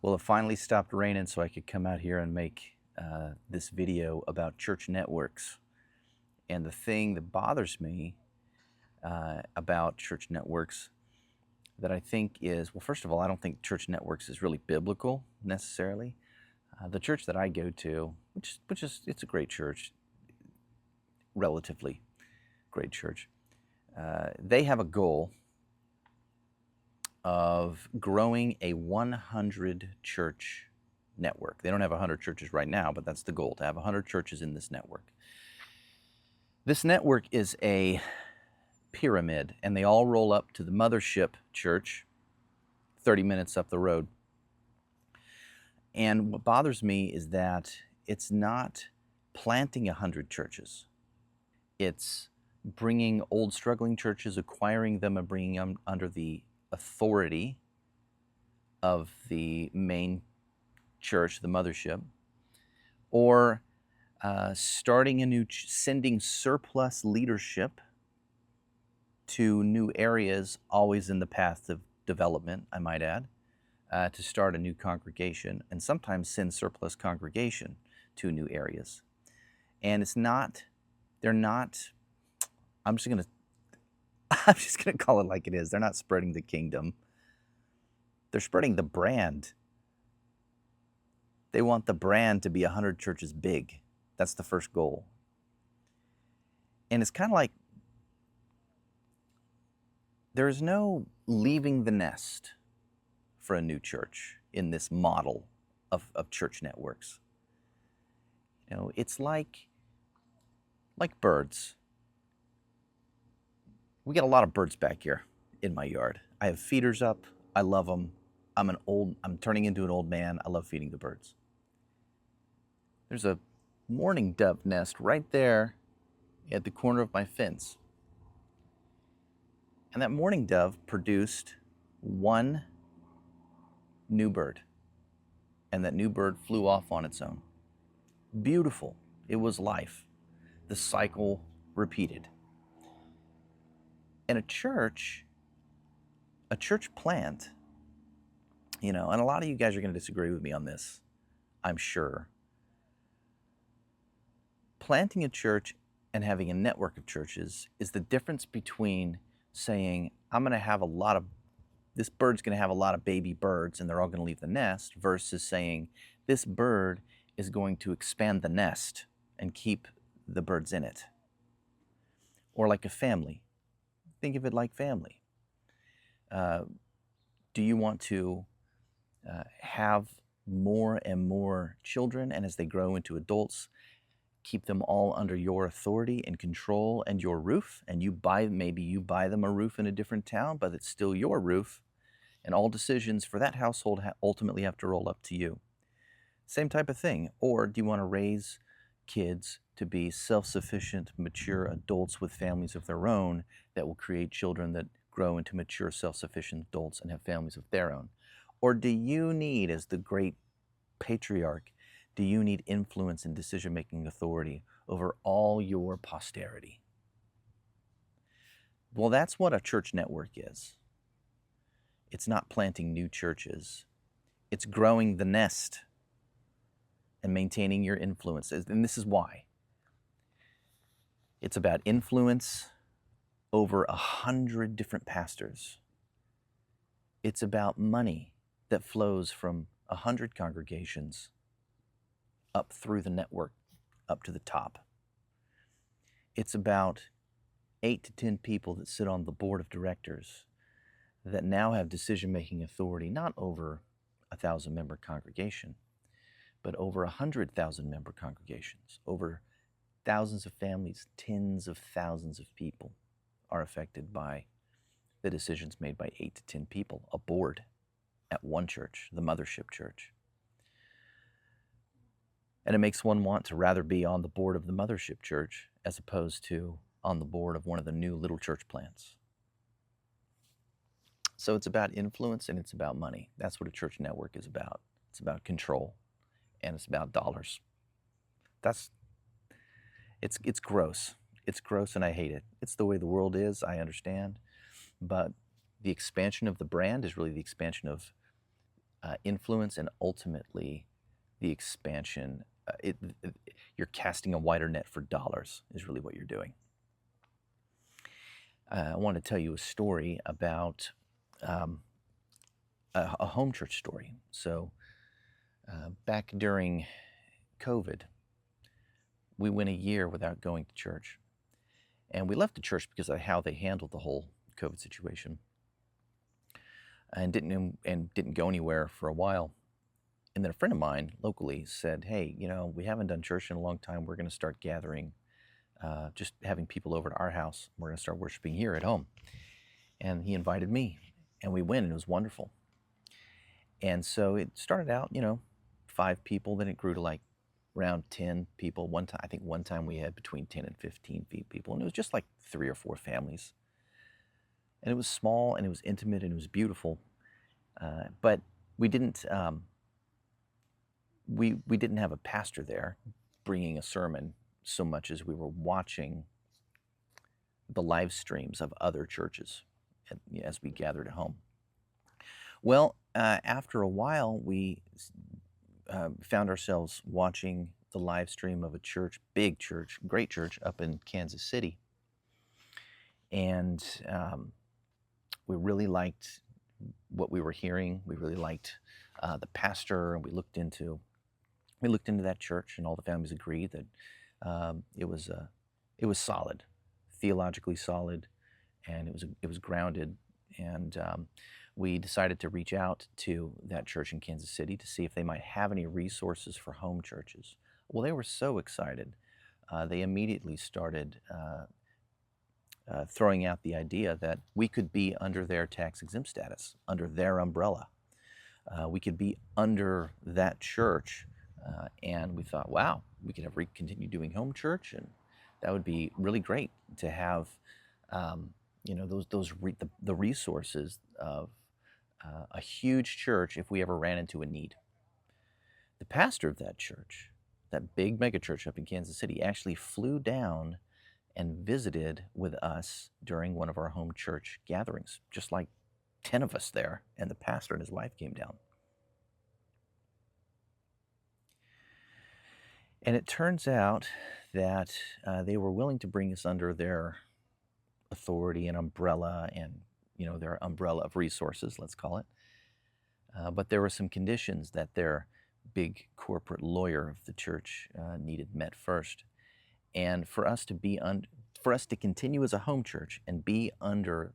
Well, it finally stopped raining so I could come out here and make this video about church networks. And the thing that bothers me about church networks that I think is, well, first of all, I don't think church networks is really biblical necessarily. The church that I go to, which is it's a great church, relatively great church. They have a goal of growing a 100 church network. They don't have 100 churches right now, but that's the goal, to have 100 churches in this network. This network is a pyramid, and they all roll up to the mothership church 30 minutes up the road. And what bothers me is that it's not planting 100 churches. It's bringing old struggling churches, acquiring them, and bringing them under the authority of the main church, the mothership, or starting a new, sending surplus leadership to new areas, always in the path of development, I might add, to start a new congregation, and sometimes send surplus congregation to new areas. And it's not, they're not, I'm just gonna call it like it is. They're not spreading the kingdom. They're spreading the brand. They want the brand to be 100 churches big. That's the first goal. And it's kind of like there is no leaving the nest for a new church in this model of church networks. You know, it's like birds. We got a lot of birds back here in my yard. I have feeders up. I love them. I'm turning into an old man. I love feeding the birds. There's a mourning dove nest right there at the corner of my fence. And that mourning dove produced one new bird. And that new bird flew off on its own. Beautiful. It was life. The cycle repeated. And a church plant, and a lot of you guys are going to disagree with me on this, I'm sure. Planting a church and having a network of churches is the difference between saying, this bird's going to have a lot of baby birds and they're all going to leave the nest, versus saying, this bird is going to expand the nest and keep the birds in it. Or like a family. Think of it like family. Do you want to have more and more children, and as they grow into adults, keep them all under your authority and control and your roof, and maybe you buy them a roof in a different town, but it's still your roof, and all decisions for that household ultimately have to roll up to you? Same type of thing. Or do you want to raise kids to be self-sufficient, mature adults with families of their own that will create children that grow into mature, self-sufficient adults and have families of their own? Or do you need, as the great patriarch, do you need influence and decision-making authority over all your posterity? Well, that's what a church network is. It's not planting new churches. It's growing the nest and maintaining your influence. And this is why. It's about influence over 100 different pastors. It's about money that flows from 100 congregations up through the network, up to the top. It's about 8 to 10 people that sit on the board of directors that now have decision-making authority, not over a 1,000-member congregation, but over 100,000-member congregations. Over thousands of families, tens of thousands of people are affected by the decisions made by 8 to 10 people, a board at one church, the mothership church. And it makes one want to rather be on the board of the mothership church as opposed to on the board of one of the new little church plants. So it's about influence and it's about money. That's what a church network is about. It's about control and it's about dollars. It's gross. It's gross and I hate it. It's the way the world is, I understand. But the expansion of the brand is really the expansion of influence and ultimately the expansion. You're casting a wider net for dollars is really what you're doing. I want to tell you a story about um, a home church story. So back during COVID, we went a year without going to church. And we left the church because of how they handled the whole COVID situation, and didn't go anywhere for a while. And then a friend of mine locally said, "Hey, we haven't done church in a long time. We're going to start gathering, just having people over to our house. We're going to start worshiping here at home." And he invited me, and we went, and it was wonderful. And so it started out, 5 people, then it grew to like around 10 people. I think one time we had between 10 and 15 people, and it was just like 3 or 4 families. And it was small, and it was intimate, and it was beautiful. But we didn't we didn't have a pastor there bringing a sermon so much as we were watching the live streams of other churches as we gathered at home. Well, after a while, we found ourselves watching the live stream of a church, big church, great church up in Kansas City. And we really liked what we were hearing. We really liked the pastor, and we looked into that church, and all the families agreed that it was solid, theologically solid, and it was grounded. And we decided to reach out to that church in Kansas City to see if they might have any resources for home churches. Well, they were so excited. They immediately started throwing out the idea that we could be under their tax-exempt status, under their umbrella. We could be under that church, and we thought, wow, we could continue doing home church, and that would be really great to have, the resources of a huge church if we ever ran into a need. The pastor of that church, that big mega church up in Kansas City, actually flew down and visited with us during one of our home church gatherings, just like 10 of us there, and the pastor and his wife came down. And it turns out that they were willing to bring us under their authority and umbrella, and their umbrella of resources, let's call it. But there were some conditions that their big corporate lawyer of the church needed met first. And for us to continue as a home church and be under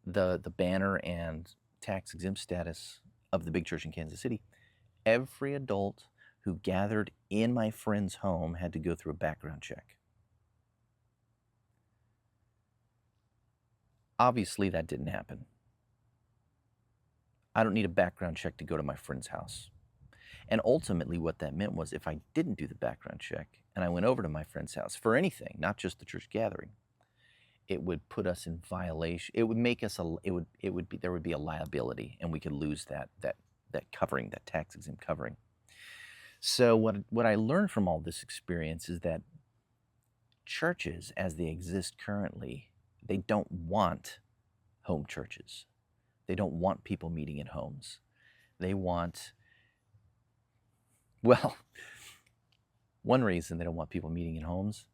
the banner and tax-exempt status of the big church in Kansas City, every adult who gathered in my friend's home had to go through a background check. Obviously, that didn't happen. I don't need a background check to go to my friend's house. And ultimately, what that meant was if I didn't do the background check and I went over to my friend's house for anything, not just the church gathering, it would put us in violation. It would make us there would be a liability, and we could lose that covering, that tax-exempt covering. So what I learned from all this experience is that churches, as they exist currently, they don't want home churches. They don't want people meeting in homes. They want, well, one reason they don't want people meeting in homes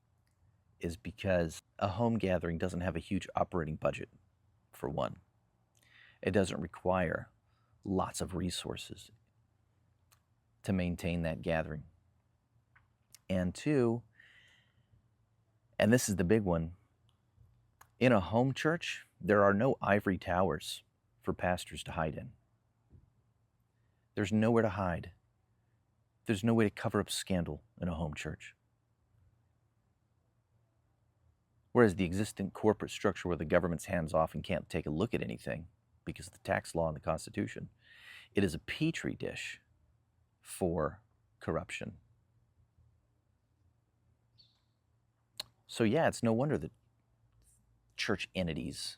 is because a home gathering doesn't have a huge operating budget, for one. It doesn't require lots of resources to maintain that gathering. And two, and this is the big one, in a home church, there are no ivory towers for pastors to hide in. There's nowhere to hide. There's no way to cover up scandal in a home church. Whereas the existing corporate structure where the government's hands off and can't take a look at anything because of the tax law and the Constitution, it is a petri dish for corruption. So yeah, it's no wonder that church entities,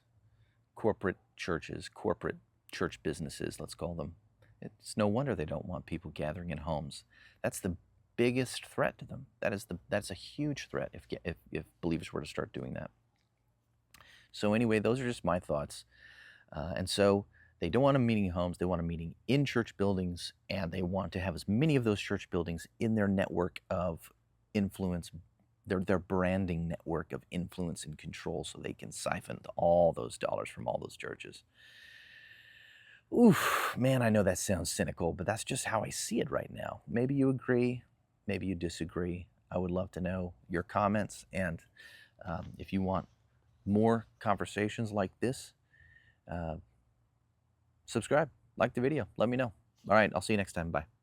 corporate churches, corporate church businesses, let's call them, it's no wonder they don't want people gathering in homes. That's the biggest threat to them. That's a huge threat if believers were to start doing that. So anyway, those are just my thoughts. And so They don't want them meeting in homes. They want them meeting in church buildings, and they want to have as many of those church buildings in their network of influence, their branding network of influence and control, so they can siphon all those dollars from all those churches. Oof, man, I know that sounds cynical, but that's just how I see it right now. Maybe you agree, maybe you disagree. I would love to know your comments, and if you want more conversations like this, uh, subscribe, like the video, let me know. All right, I'll see you next time. Bye.